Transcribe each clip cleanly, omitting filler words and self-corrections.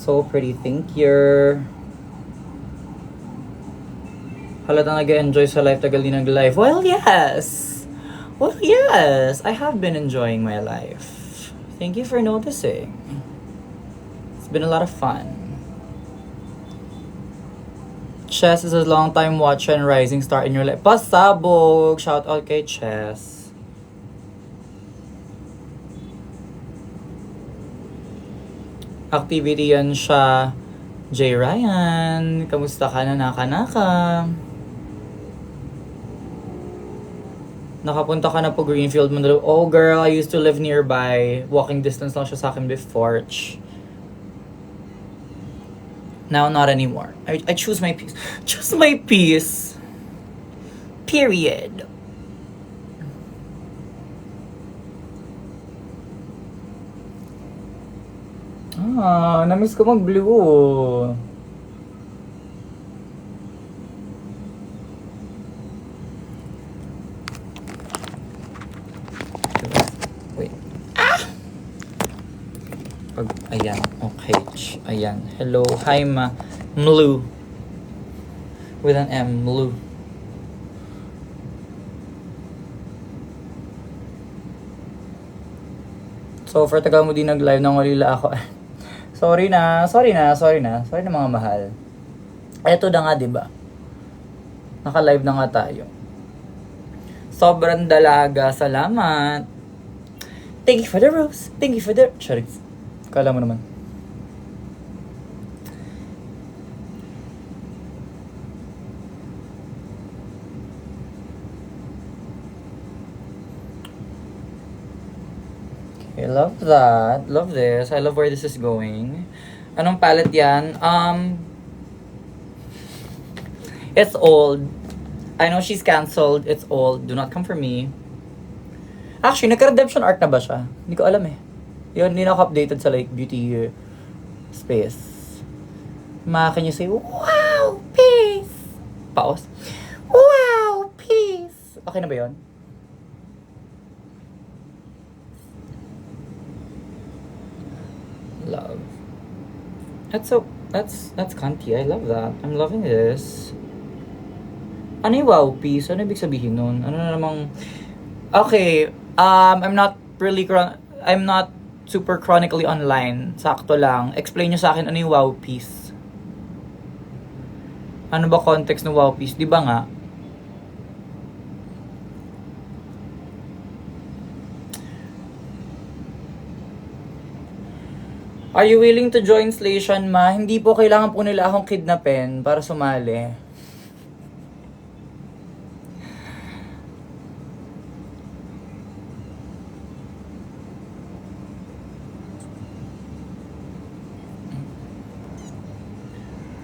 So pretty, thank you. Halatang nag-enjoy sa life, tagal din nag-live. Well, yes! Well, yes! I have been enjoying my life. Thank you for noticing. It's been a lot of fun. Chess is a long-time watcher and rising star in your life. Pasabog! Shout out kay Chess. Activity yan siya. J. Ryan, kamusta ka na naka-naka? Nakapunta ka na po Greenfield Manalo. Oh girl, I used to live nearby. Walking distance lang siya sa akin before. Now, not anymore. I choose my peace. Choose my peace. Period. Namiss ko mag-blue. Wait. Ayan. Okay. Ayan. Hello. Hi, ma. Mlu. With an M. Mlu. So, for tagal mo din nag-live nang walila ako. Sorry na mga mahal. Eto na nga, diba? Naka-live na nga tayo. Sobrang dalaga. Salamat. Thank you for the rose. Thank you for the... Charis. Kala mo naman. Okay, love that. Love this. I love where this is going. Anong palette yan? It's old. I know she's canceled. It's old. Do not come for me. Actually, nagka-redemption art na ba siya? Hindi ko alam eh. Yun, hindi na ako updated sa like beauty space. Can you say, wow, peace? Pause. Wow, peace. Okay na ba yun? Love. That's Kanti. I love that. I'm loving this. Ano yung wow, peace? Ano ibig sabihin nun? Ano na namang... Okay, I'm not super chronically online. Sakto lang. Explain nyo sa akin ano yung wow piece. Ano ba context ng wow piece? Di ba nga? Are you willing to join Slation, ma? Hindi po kailangan po nila akong kidnapin para sumali.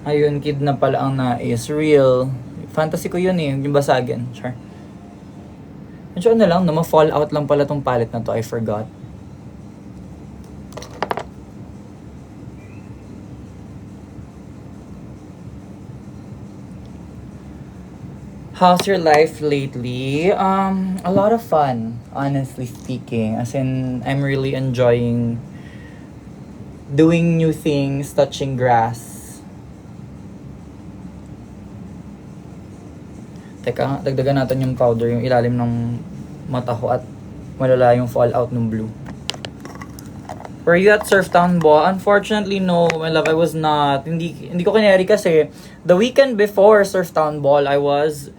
Ayun, kidnap pala ang nais. Real. Fantasy ko yun eh, yung basagin. Sure. Medyo ano lang, ma-fall out lang pala tong palette na to. I forgot. How's your life lately? A lot of fun, honestly speaking. As in, I'm really enjoying doing new things, touching grass. Teka, dagdagan natin yung powder, yung ilalim ng mata ko at malala yung fallout ng blue. Were you at Surftown Ball? Unfortunately, no, my love, I was not. Hindi ko kinari kasi the weekend before Surftown Ball, I was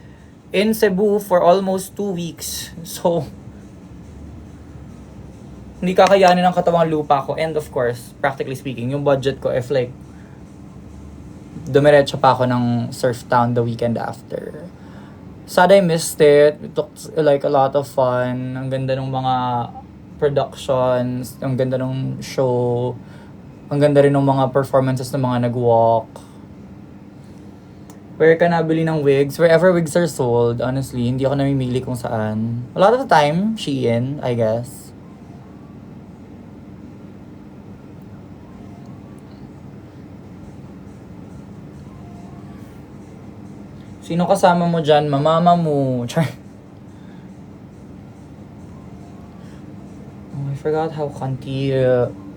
in Cebu for almost 2 weeks. So, hindi kakayanin ng katawang lupa ko. And of course, practically speaking, yung budget ko, if like, dumiretso pa ako ng Surftown the weekend after. Sad I missed it. It took like a lot of fun. Ang ganda ng mga productions. Ang ganda ng show. Ang ganda rin ng mga performances ng mga nag-walk. Where ka nabili ng wigs? Wherever wigs are sold, honestly, hindi ako namimili kung saan. A lot of the time, Shein, I guess. Sino kasama mo dyan? Mama mo. Char. Oh, I forgot how Kanti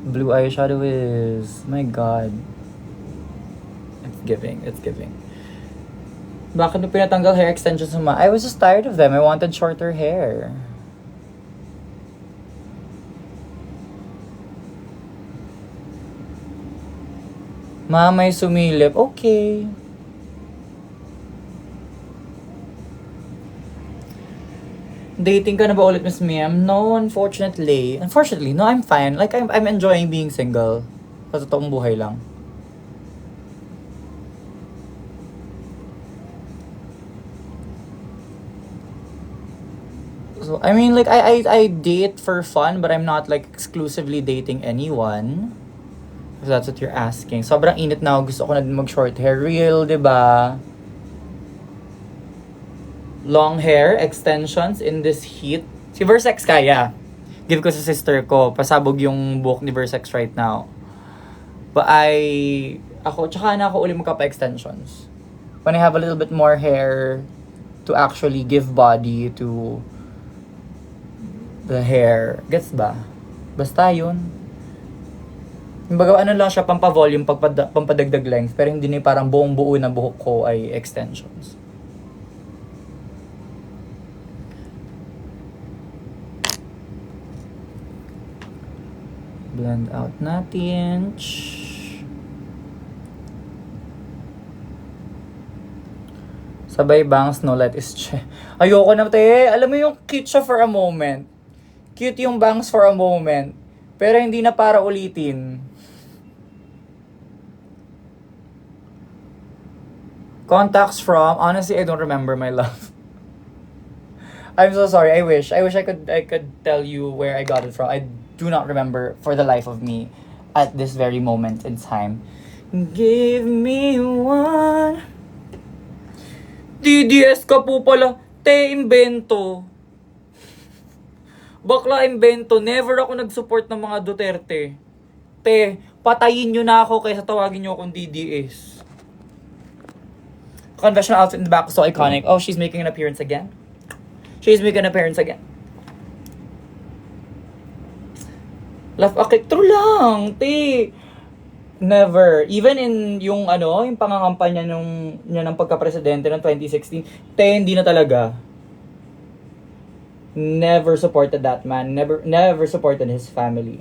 blue eyeshadow is. My God. It's giving. It's giving. Bakit nyo pinatanggal hair extensions mo? I was just tired of them. I wanted shorter hair. Ma, may sumilip. Okay. Dating ka na ba ulit, Miss Miem? No, unfortunately. Unfortunately, no, I'm fine. Like, I'm enjoying being single. Sa totoong buhay lang. So, I mean, like, I date for fun, but I'm not, like, exclusively dating anyone. If that's what you're asking. Sobrang init na ako. Gusto ko na din mag-short hair. Real, diba? Long hair, extensions in this heat. Si Versex kaya. Give ko sa sister ko. Pasabog yung buhok ni Versex right now. But tsaka na ako uli magkapa-extensions. When I have a little bit more hair to actually give body to the hair. Gets ba? Basta yun. Kumbaga ano lang siya, pampa-volume, pampadagdag length. Pero hindi na parang buong buo na buhok ko ay extensions. Blend out natin. Sabay bangs, no light is Ayoko na, te. Alam mo yung cute siya for a moment. Cute yung bangs for a moment. Pero hindi na para ulitin. Contacts from, honestly, I don't remember, my love. I'm so sorry. I wish I could tell you where I got it from. I do not remember for the life of me at this very moment in time. Give me one. DDS ka po pala. Te, imbento. Bakla, imbento. Never ako nag-support ng mga Duterte. Te, patayin nyo na ako kaysa tawagin nyo akong DDS. Confessional outfit in the back, so iconic. Oh, she's making an appearance again. She's making an appearance again. Laugh akik, true lang, te. Never. Even in yung yung pangangampanya niya ng pagka-presidente ng 2016, te, hindi na talaga. Never supported that man. Never supported his family.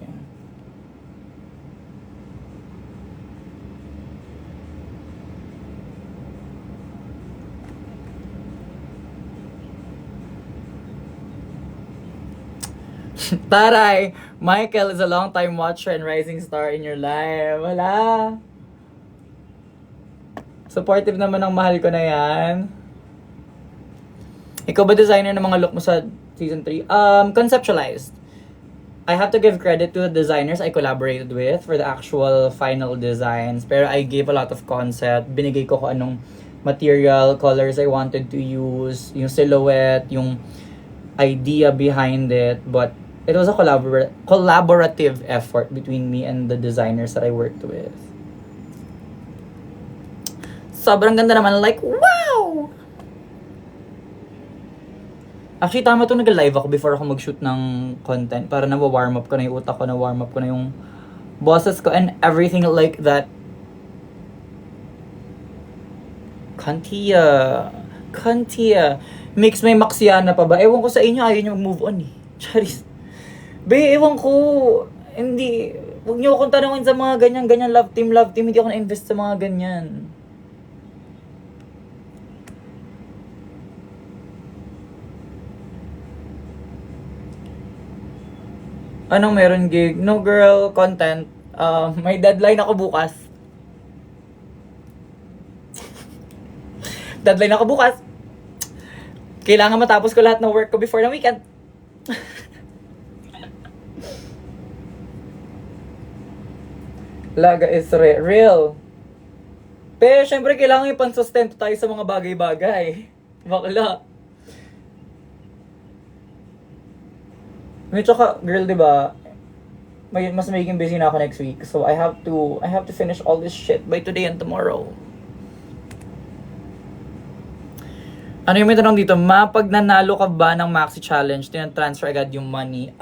Taray! Michael is a long-time watcher and rising star in your life. Wala. Supportive naman ang mahal ko na yan. Ikaw ba designer ng mga look mo sa season 3? Conceptualized. I have to give credit to the designers I collaborated with for the actual final designs. Pero I gave a lot of concept. Binigay ko kung anong material, colors I wanted to use, yung silhouette, yung idea behind it. But it was a collaborative effort between me and the designers that I worked with. Sobrang ganda naman. Like, wow! Actually, tama to, nag-live ako before ako mag-shoot ng content. Para na-warm up ko na yung utak ko, na-warm up ko na yung bosses ko and everything like that. Kantia. Mix may Maxiana pa ba? Ewan ko sa inyo, ayaw nyo move on eh. Charis. Be, ewan ko. Hindi. Huwag niyo akong tanongin sa mga ganyan love team. Hindi ako na-invest sa mga ganyan. Anong meron, gig? No, girl, content. May deadline ako bukas. Kailangan matapos ko lahat ng work ko before the weekend. Laga is real. Pero syempre kailangan yung pansustento tayo sa mga bagay-bagay. Bakla. Tsaka, girl, diba? Mas magiging busy na ako next week. So I have to finish all this shit by today and tomorrow. Ano yung may tanong dito? Pag nanalo ka ba ng Maxi Challenge, tinatransfer agad yung money?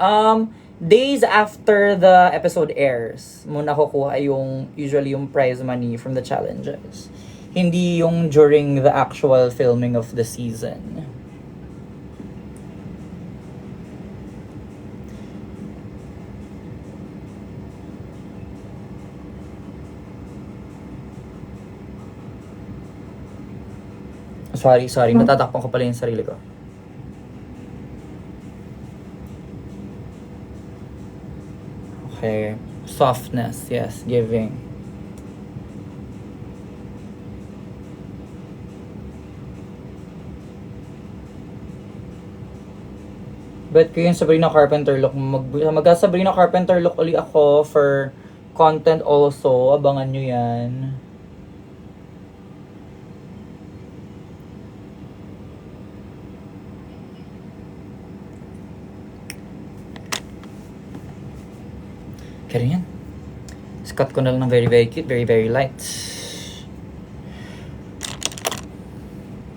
days after the episode airs, mo nakukuha yung, usually yung prize money from the challenges. Hindi yung during the actual filming of the season. Sorry. Natatakpan ko pala yung sarili ko. Okay. Softness, yes. Giving. But ko yung Sabrina Carpenter look. Mag-Sabrina Carpenter look ulit ako for content also. Abangan nyo yan. Kaya yan. Cut ko na lang ng very, very cute. Very, very light.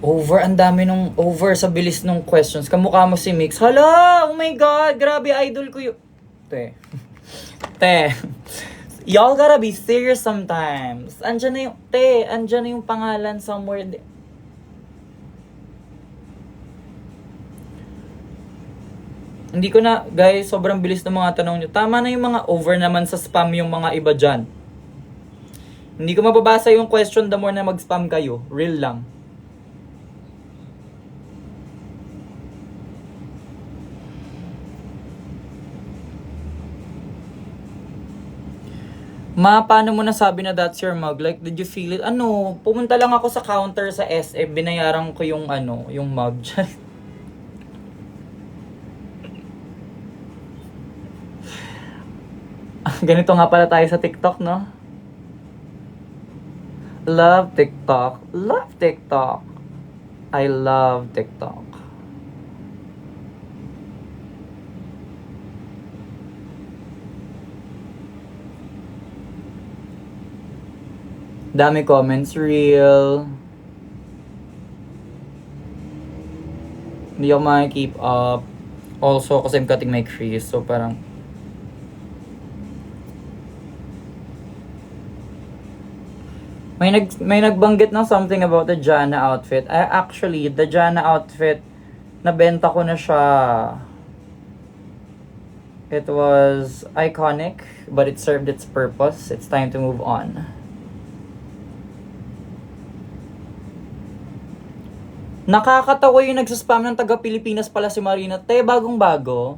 Ang dami nung sa bilis nung questions. Kamukha mo si Mix. Hala! Oh my God! Grabe, idol ko yun. Te. Y'all gotta be serious sometimes. Andyan na yung pangalan somewhere. Hindi ko na, guys, sobrang bilis ng mga tanong nyo. Tama na yung mga over naman sa spam yung mga iba dyan. Hindi ko mababasa yung question the more na mag-spam kayo. Real lang. Paano mo nasabi na that's your mug? Like, did you feel it? Pumunta lang ako sa counter sa SM, binayaran ko yung yung mug. Ganito nga pala tayo sa TikTok, no? Love TikTok. Love TikTok. I love TikTok. Dami comments, real. Hindi ako makikeep up. Also, kasi I'm cutting my crease, so parang May nagbanggit ng something about the Jana outfit. Actually, the Jana outfit, nabenta ko na siya. It was iconic, but it served its purpose. It's time to move on. Nakakatawa yung nagsaspam ng taga-Pilipinas pala si Marina. Bagong-bago.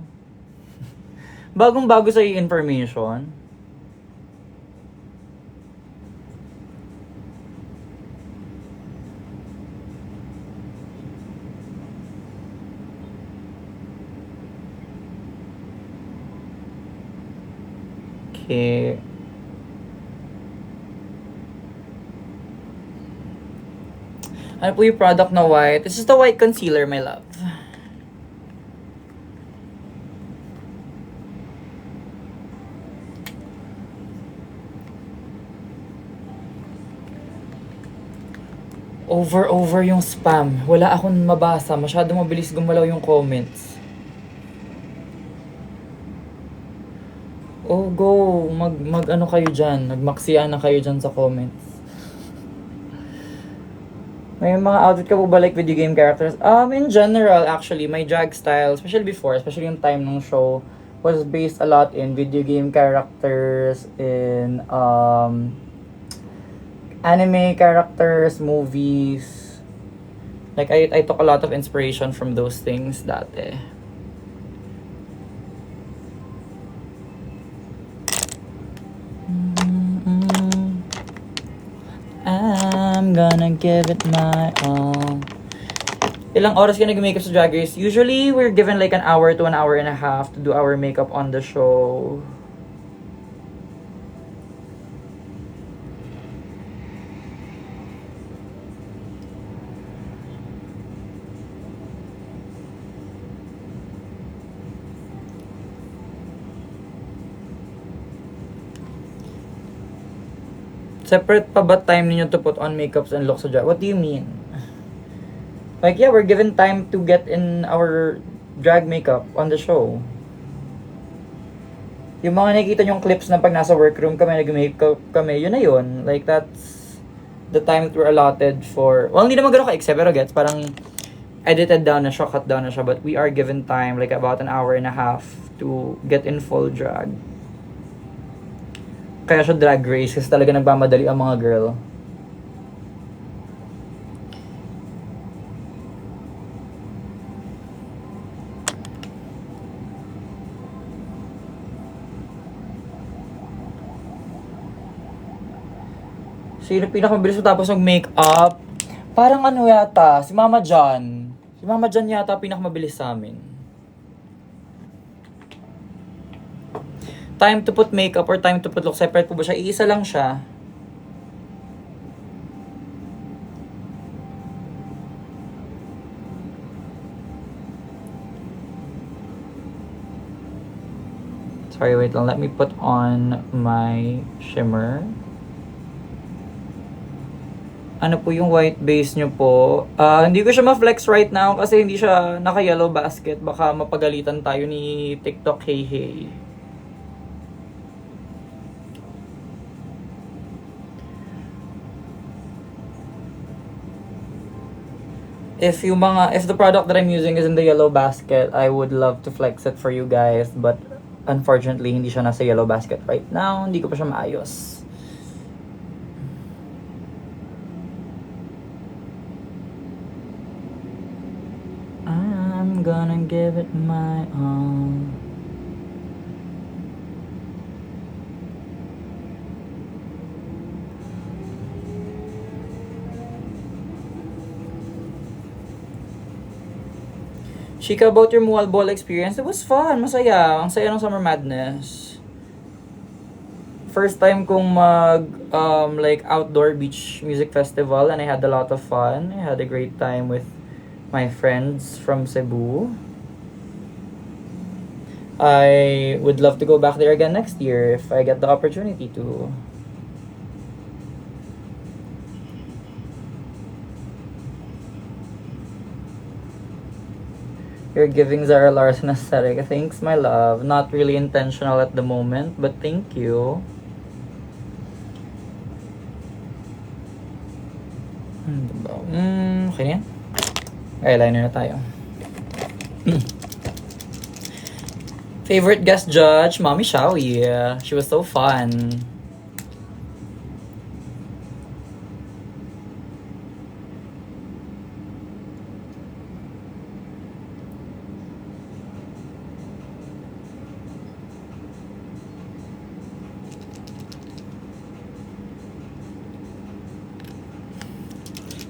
Bagong-bago sa information. Okay. Ano po yung product na white? This is the white concealer, my love. Over yung spam. Wala akong mabasa. Masyado mabilis gumalaw yung comments. Oh, go. Mag kayo dyan. Nagmaksiyan na kayo dyan sa comments. May mga outfit ka po ba like video game characters? In general, actually, my drag style, especially before, especially yung time ng show, was based a lot in video game characters, in anime characters, movies. Like, I took a lot of inspiration from those things dati. I'm gonna give it my all. Ilang oras ka nag-makeup sa Drag Race? Usually, we're given like an hour to an hour and a half to do our makeup on the show. Separate pa ba time ninyo to put on makeups and looks sa drag? What do you mean? Like, yeah, we're given time to get in our drag makeup on the show. Yung mga nakikita nyong clips na pag nasa workroom kami, nag-makeup kami, yun na yun. Like, that's the time that we're allotted for, well, hindi naman gano'n ka-except, pero gets, parang edited down na siya, cut down na siya, but we are given time, like about an hour and a half to get in full drag. Kaya siya drag race, kasi talaga nagmamadali ang mga girl. Sino pinakamabilis mo tapos mag-makeup? Parang ano yata, si Mama John. Si Mama John yata pinakamabilis sa amin. Time to put makeup or time to put look, separate po ba siya? Iisa lang siya. Sorry, wait lang. Let me put on my shimmer. Ano po yung white base nyo po? Hindi ko siya ma-flex right now kasi hindi siya naka-yellow basket. Baka mapagalitan tayo ni TikTok hey hey. If the product that I'm using is in the yellow basket, I would love to flex it for you guys. But unfortunately, hindi siya nasa yellow basket right now. Hindi ko pa siya maayos. I'm gonna give it my all. Chika, about your Mual Ball experience, it was fun, masaya. Ang saya ng Summer Madness. First time kong like outdoor beach music festival and I had a lot of fun. I had a great time with my friends from Cebu. I would love to go back there again next year if I get the opportunity to. You're giving Zara Larson aesthetic. Thanks, my love. Not really intentional at the moment, but thank you. Okay na yan? Eyeliner na tayo. Favorite guest judge, Mommy Shawi. She was so fun.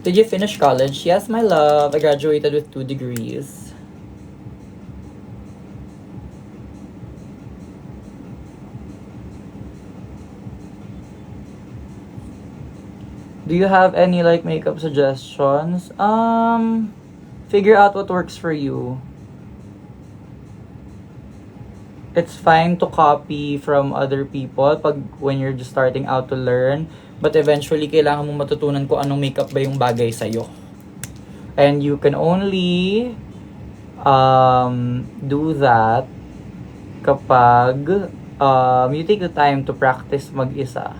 Did you finish college? Yes, my love. I graduated with 2 degrees. Do you have any like makeup suggestions? Figure out what works for you. It's fine to copy from other people when you're just starting out to learn, but eventually kailangan mong matutunan kung anong makeup ba yung bagay sa'yo. And you can only do that kapag you take the time to practice mag-isa.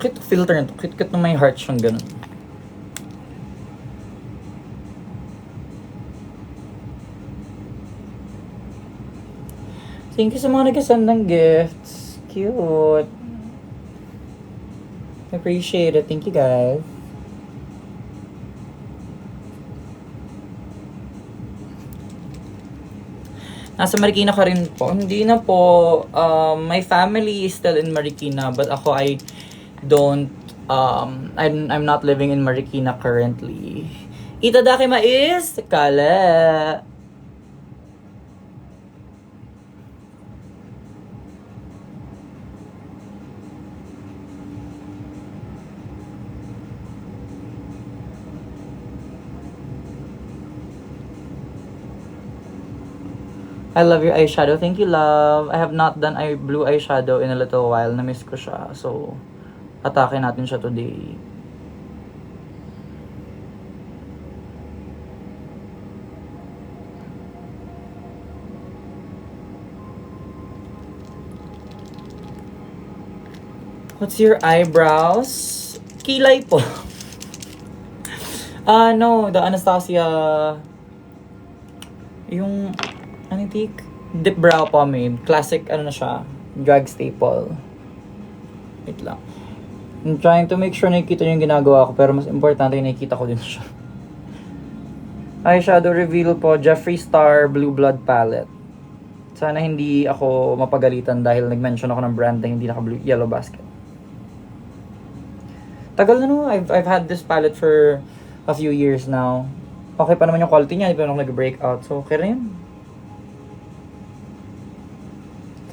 Cute filter nito. Cute na may heart siyang ganun. Thank you sa mga nag-send ng gifts. Cute. Appreciate it. Thank you, guys. Nasa Marikina ka rin po? Hindi na po. My family is still in Marikina, but ako I'm not living in Marikina currently. Itadakima is kala. I love your eyeshadow. Thank you, love. I have not done blue eyeshadow in a little while. Na-miss ko siya. So, atake natin siya today. What's your eyebrows? Kilay po. No, the Anastasia, yung, anong tik? Dip brow pomade. Classic, ano na siya, drag staple. Wait lang. I'm trying to make sure nakikita niyo yung ginagawa ko, pero mas importante yung nakikita ko din siya. Eyeshadow reveal po, Jeffree Star Blue Blood Palette. Sana hindi ako mapagalitan dahil nag-mention ako ng brand na hindi naka-blue yellow basket. Tagal na no, I've had this palette for a few years now. Okay pa naman yung quality niya, hindi pa naman ako nag-breakout. So, okay rin.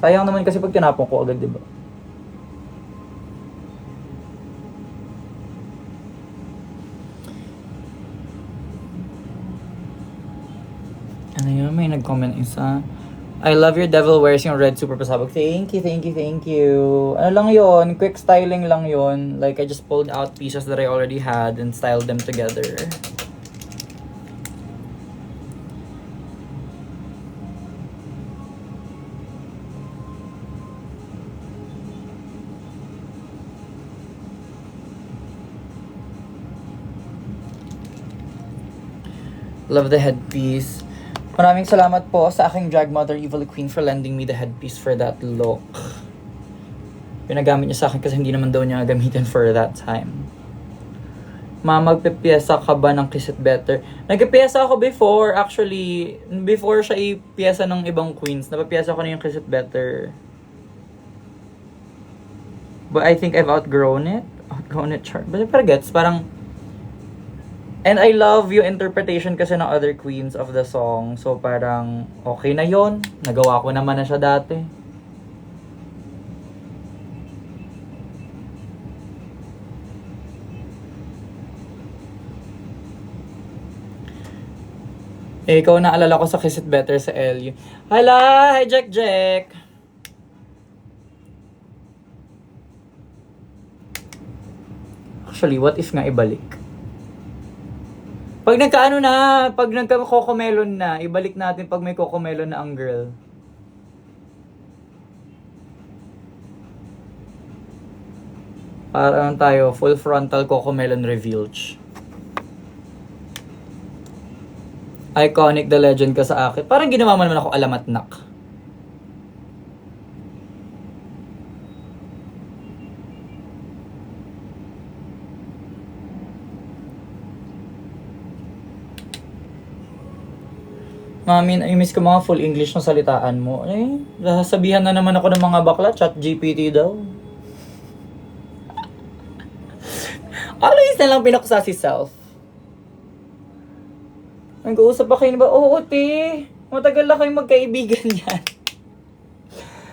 Sayang naman kasi pag tinapon ko agad, diba? Ano yun? May nag-comment isa. I love your devil wears yung red super pasabog. Thank you, thank you, thank you. Ano lang yun? Quick styling lang yun. Like, I just pulled out pieces that I already had and styled them together. Love the headpiece. Maraming salamat po sa aking drag mother, Evil Queen, for lending me the headpiece for that look. Pinagamit niya sa akin kasi hindi naman daw niya gamitin for that time. Ma, magpipiyesa ka ba ng Kiss It Better? Nagpipiyesa ako before, actually. Before siya ipiyesa ng ibang queens, napapiyesa ko na yung Kiss It Better. But I think I've outgrown it. Outgrown it, chart. But gets, parang... And I love yung interpretation kasi ng other queens of the song. So parang okay na yon. Nagawa ko naman na siya dati. Eh, ikaw naalala ko sa Kiss It Better sa LU. Hala! Hi, Jack Jack! Actually, what if nga ibalik? Pag nagkaano na, pag nagka-cocomelon na, ibalik natin pag may cocomelon na ang girl. Parang tayo, full frontal cocomelon revealed. Iconic the legend ka sa akin. Parang ginawa mo naman ako alamat nak. Mami, I-miss ko mga full English na salitaan mo. Eh, sasabihan na naman ako ng mga bakla, chat GPT daw. Always na lang pinaksa si self. Nag-uusap pa kayo ba? Oo, te. Matagal na kayong magkaibigan yan.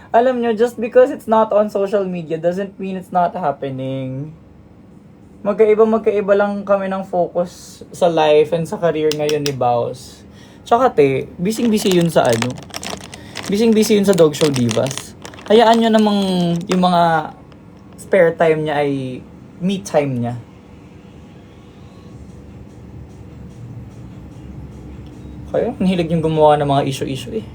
Alam nyo, just because it's not on social media doesn't mean it's not happening. Magkaiba lang kami ng focus sa life and sa career ngayon ni Baus. Tsaka te, busy-busy yun sa ano. Busy-busy yun sa Dog Show Divas. Hayaan nyo namang yung mga spare time niya ay me time niya. Kaya, nahilig yung gumawa ng mga issue-issue eh.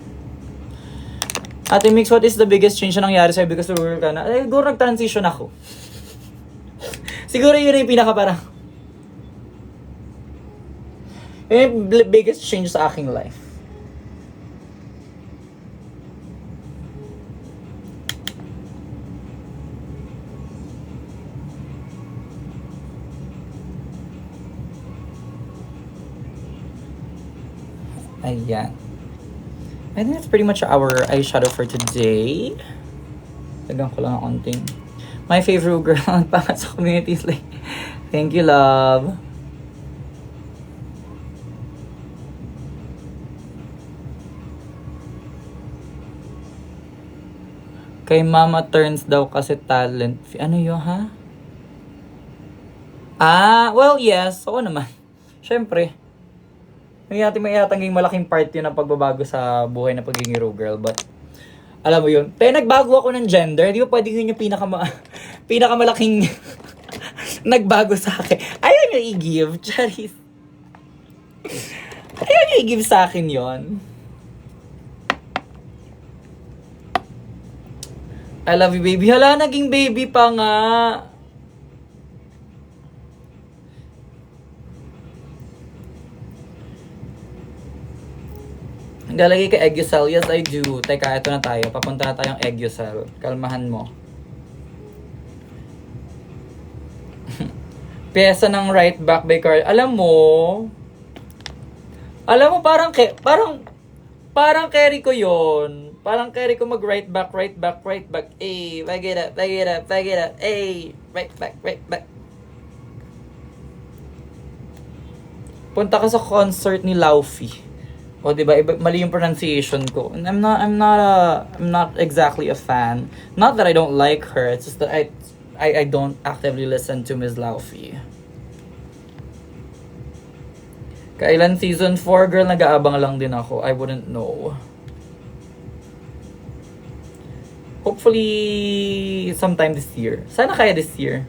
Ate Mix, what is the biggest change na nangyari sa'yo because rural ka na? Eh, siguro nag-transition ako. Siguro yun yung pinaka parang yung biggest change sa aking life. Ayan. I think that's pretty much our eyeshadow for today. Lagyan ko lang ang konting. My favorite girl ang pangat sa community is like, thank you, love. Kay Mama Turns daw kasi talent. Ano yun, ha? Well, yes. Oo naman. Siyempre. Hindi natin may itatanging malaking part yun ng pagbabago sa buhay na pagiging hero girl. But, alam mo yun. Pero nagbago ako ng gender. Di ba pwede yun yung pinakamalaking nagbago sa akin. Ayaw nyo i-give. Charis. Ayaw nyo i-give sa akin yon. I love you, baby. Hala, naging baby pa nga. Galagay ka Eggusel. Yes, I do. Teka, ito na tayo. Papunta na tayong Eggusel. Kalmahan mo. Pyesa ng right back by Carl. Alam mo, parang carry ko yon. Parang carry ko mag right back. Ay, back it up. Ay, right back. Punta ka sa concert ni Laufey. O diba, mali yung pronunciation ko. And I'm not exactly a fan. Not that I don't like her, it's just that I don't actively listen to Ms. Laufey. Kailan season 4, girl, nag-aabang lang din ako. I wouldn't know. Hopefully, sometime this year. Sana kaya this year.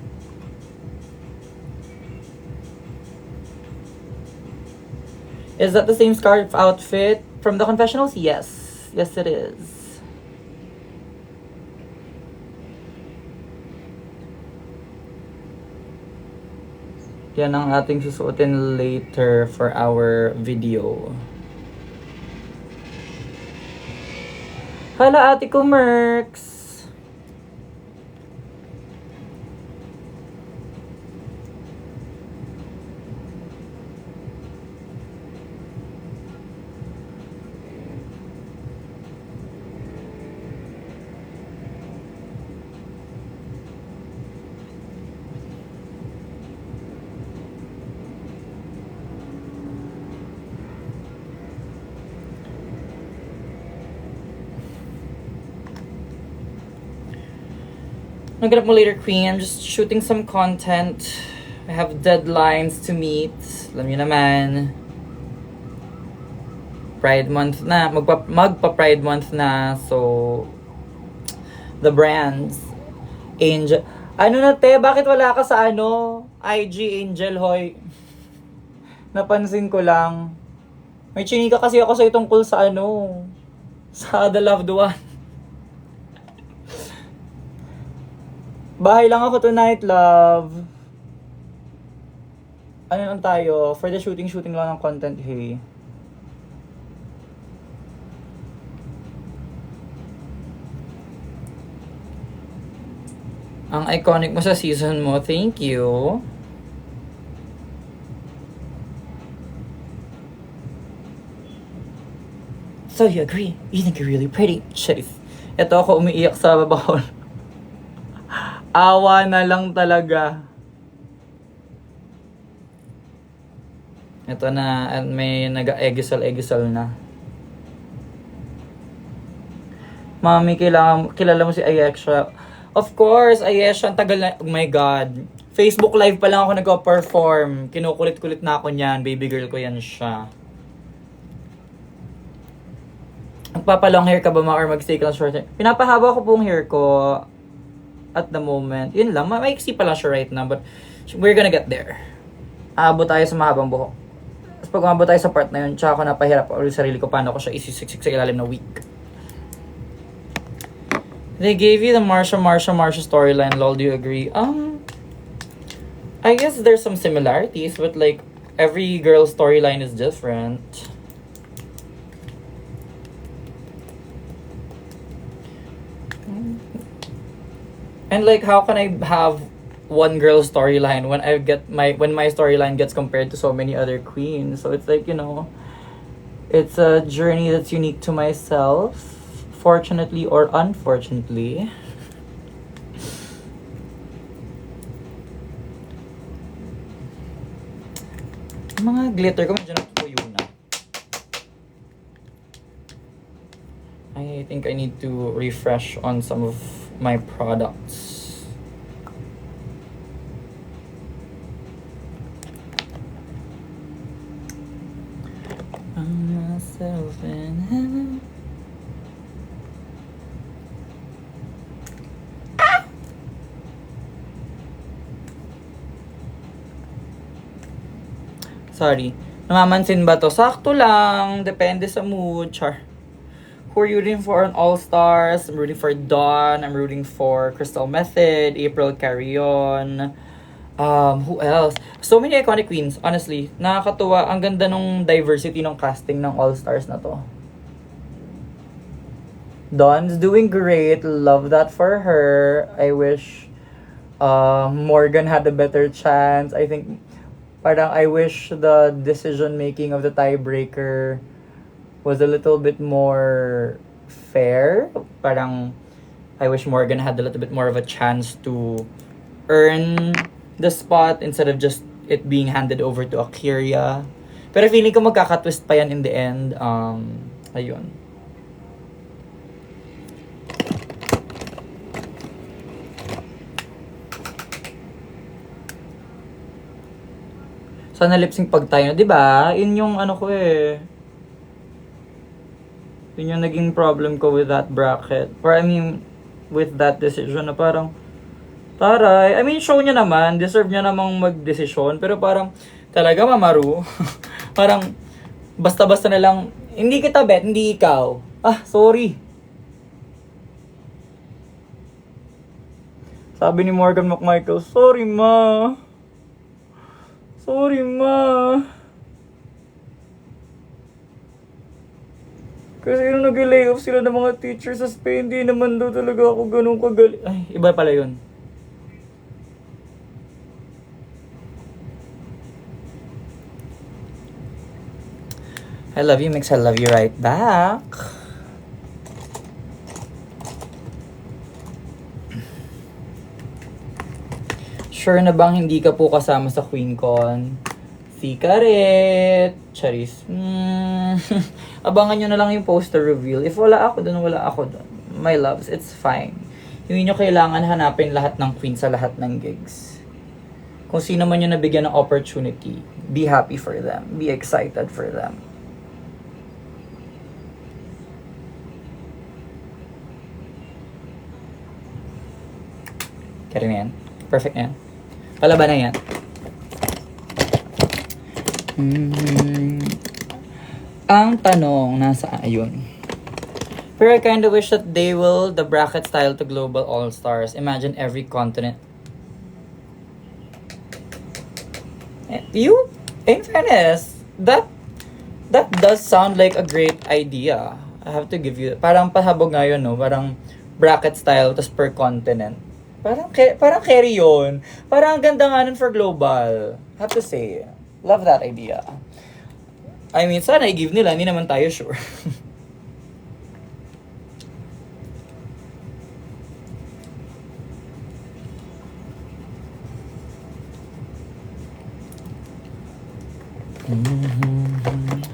Is that the same scarf outfit from the confessionals? Yes. Yes, it is. Yan ang ating susuotin later for our video. Hala, ate ko, Merx. Naganap mo later, Queen. I'm just shooting some content. I have deadlines to meet. Alam niyo naman. Pride month na. Magpa-Pride month na. So, the brands. Angel. Ano na, te? Bakit wala ka sa IG, Angel Hoy? Napansin ko lang. May chinika kasi ako sa tungkol sa sa The Loved One. Bahay lang ako tonight, love. Ano lang tayo? For the shooting lang ng content, hey. Ang iconic mo sa season mo. Thank you. So you agree? You think you're really pretty? Chase. Ito ako umiiyak sa babaw. Awa na lang talaga. Ito na, at may nag-Eggusel na. Mami, kilala mo si Ayesha. Of course, Ayesha, ang tagal na, oh my God. Facebook live pa lang ako nag-perform. Kinukulit-kulit na ako niyan, baby girl ko yan siya. Magpapalong hair ka ba or mag-stay ka lang short hair? Pinapahaba ko pong hair ko. At the moment, yun lang, maiksi pa lang siya right now, but we're gonna get there. Aabot tayo sa mahabang buhok. Tapos pag umabot tayo sa part na yun, tsaka ako napahirap ulit sarili ko paano ko siya isisiksik sa ilalim na week. They gave you the Marsha storyline, lol, do you agree? I guess there's some similarities, but like, every girl's storyline is different. And like, how can I have one girl storyline when my storyline gets compared to so many other queens? So it's like, it's a journey that's unique to myself, fortunately or unfortunately. Mga glitter ko medyo napupuyo na. I think I need to refresh on some of my products. I'm myself in heaven. Sorry. Namamansin ba to? Sakto lang. Depende sa mood. Char. Who are you rooting for on All-Stars? I'm rooting for Dawn. I'm rooting for Crystal Method, April Carrion. Who else? So many iconic queens, honestly. Nakakatuwa. Ang ganda nung diversity ng casting ng All-Stars na to. Dawn's doing great. Love that for her. I wish Morgan had a better chance. I think parang I wish the decision making of the tiebreaker was a little bit more fair. Parang I wish Morgan had a little bit more of a chance to earn the spot instead of just it being handed over to Akira. Pero feeling ko magkaka-twist pa yan in the end. Ayun. Sana lip-sync pag tayo, 'di ba? Yun yung ano ko eh. Yun yung naging problem ko with that bracket. Or I mean, with that decision na parang, taray. I mean, show niya naman, deserve niya namang mag-desisyon. Pero parang, talaga mamaru. Parang, basta-basta na lang, hindi kita bet, hindi ikaw. Ah, sorry. Sabi ni Morgan McMichael, sorry ma. Sorry ma. Kasi nung nag-layoff sila ng mga teachers sa Spain, hindi naman daw talaga ako ganun kagaling. Ay, iba pala yun. I love you, Mix. I love you right back. Sure na bang hindi ka po kasama sa QueenCon? Sikaret! Charis. Abangan nyo na lang yung poster reveal. If wala ako dun, wala ako dun. My loves, it's fine. Hindi nyo kailangan hanapin lahat ng queen sa lahat ng gigs. Kung sino man yung nabigyan ng opportunity, be happy for them. Be excited for them. Kaya na yan. Perfect na yan. Palaban na yan. Ang tanong, nasa ayun. Pero I kinda wish that they will the bracket style to Global All-Stars. Imagine every continent. You, in fairness, that does sound like a great idea. I have to give you, parang pahabog ngayon, no? Parang bracket style, tas per continent. Parang carry yun. Parang ang ganda nga nun for global. Have to say. Love that idea. I mean, sana i-give nila. Hindi naman tayo sure.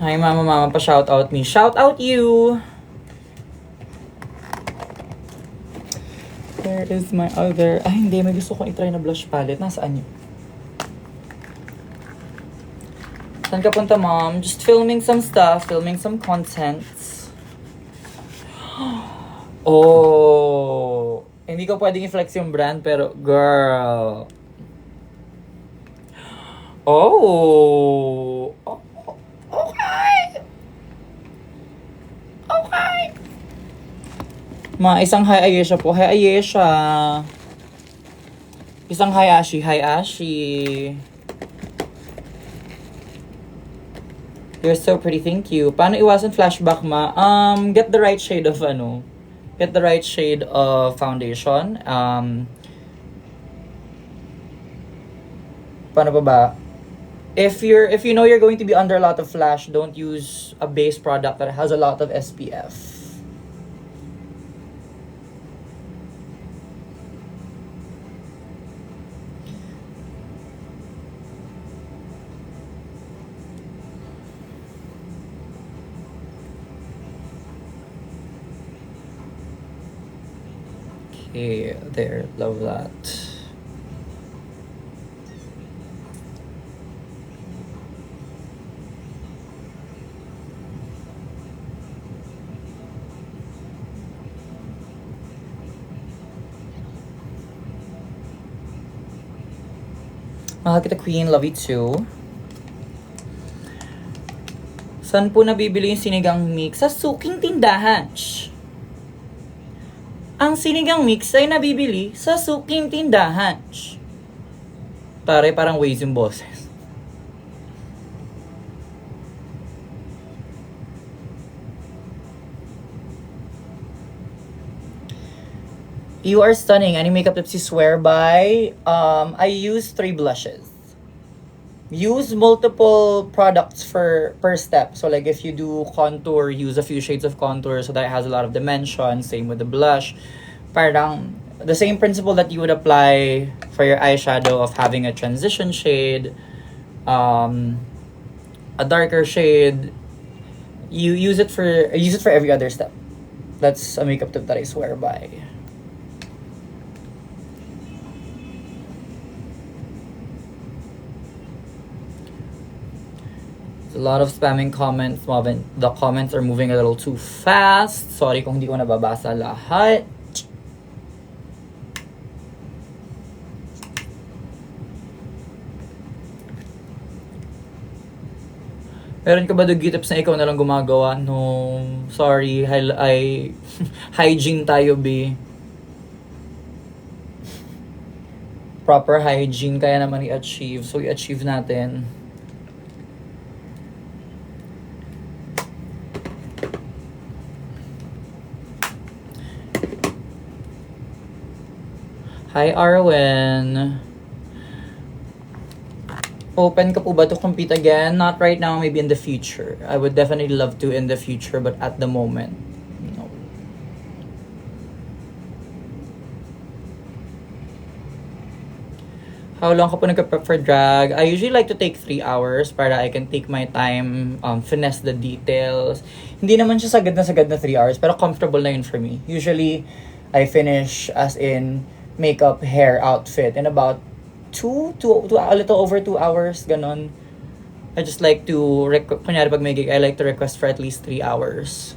Hi, mama, pa-shout out me. Shout out you! Where is my other... Ay, hindi. May gusto kong itry na blush palette. Nasaan yun? Saan ka punta, mom? Just filming some stuff. Filming some content. Oh! Hindi ko pwedeng i-flex yung brand, pero... Girl! Oh! Okay! Okay! Isang hi Ayesha po. Hi Ayesha! Isang hi Ashi. Hi Ashi! You're so pretty, thank you. Paano iwasan flashback, ma? Get the right shade of get the right shade of foundation. Paano pa ba? If you know you're going to be under a lot of flash, don't use a base product that has a lot of SPF. Okay, there, love that. Mahal kita, Queen. Love you too. Saan po nabibili yung sinigang mix? Sa suking tindahan. Shh. Ang sinigang mix ay nabibili sa suking tindahan. Shh. Tare, parang ways yung boses. You are stunning. Any makeup tips you swear by? I use 3 blushes. Use multiple products per step. So like if you do contour, use a few shades of contour so that it has a lot of dimension. Same with the blush. Parang the same principle that you would apply for your eyeshadow of having a transition shade, a darker shade. You use it for every other step. That's a makeup tip that I swear by. A lot of spamming comments. The comments are moving a little too fast. Sorry kung hindi ko nababasa lahat. Meron ka ba dugi tips na ikaw na lang gumagawa? No. Sorry. Hygiene tayo, be. Proper hygiene kaya naman i-achieve. So, i-achieve natin. Hi, Arwen. Open ka po ba to compete again? Not right now, maybe in the future. I would definitely love to in the future, but at the moment, no. How long ka po nagka-prep for drag? I usually like to take 3 hours para I can take my time, finesse the details. Hindi naman siya sagad na 3 hours, pero comfortable na yun for me. Usually, I finish as in makeup, hair, outfit in about a little over 2 hours, ganon. I just like to, kunyari pag may gig, I like to request for at least 3 hours.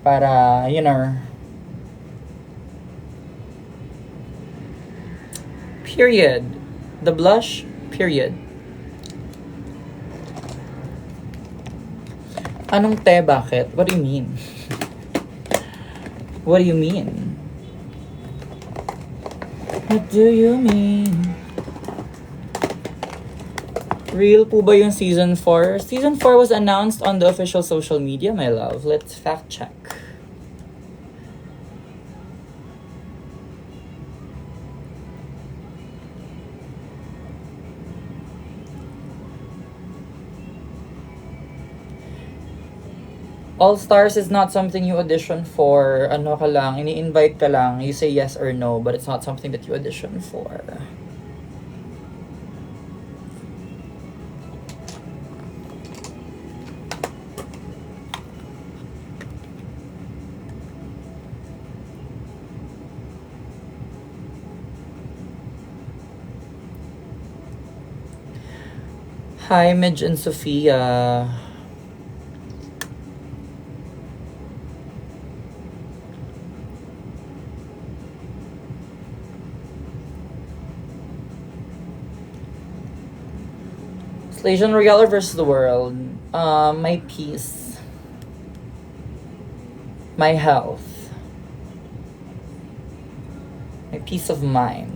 Para, you know. Period. The blush, period. Anong te, bakit? What do you mean? What do you mean? What do you mean? Real po ba yung season 4? Season 4 was announced on the official social media, my love. Let's fact check. All Stars is not something you audition for. Ano ka lang, ini-invite ka lang. You say yes or no, but it's not something that you audition for. Hi, Midge and Sophia. Asian Royale versus the world. My peace. My health. My peace of mind.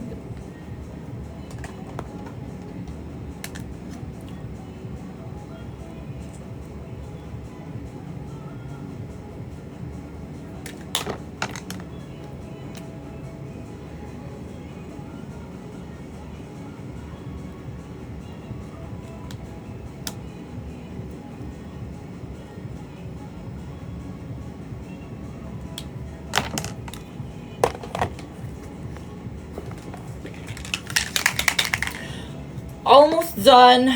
Almost done.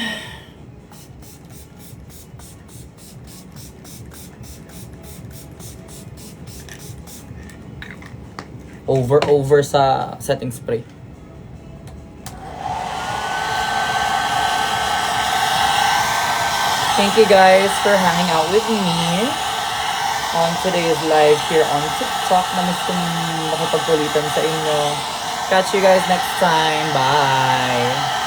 Over sa setting spray. Thank you guys for hanging out with me on today's live here on TikTok. Namiss kong makipagkulitan sa inyo. Catch you guys next time. Bye!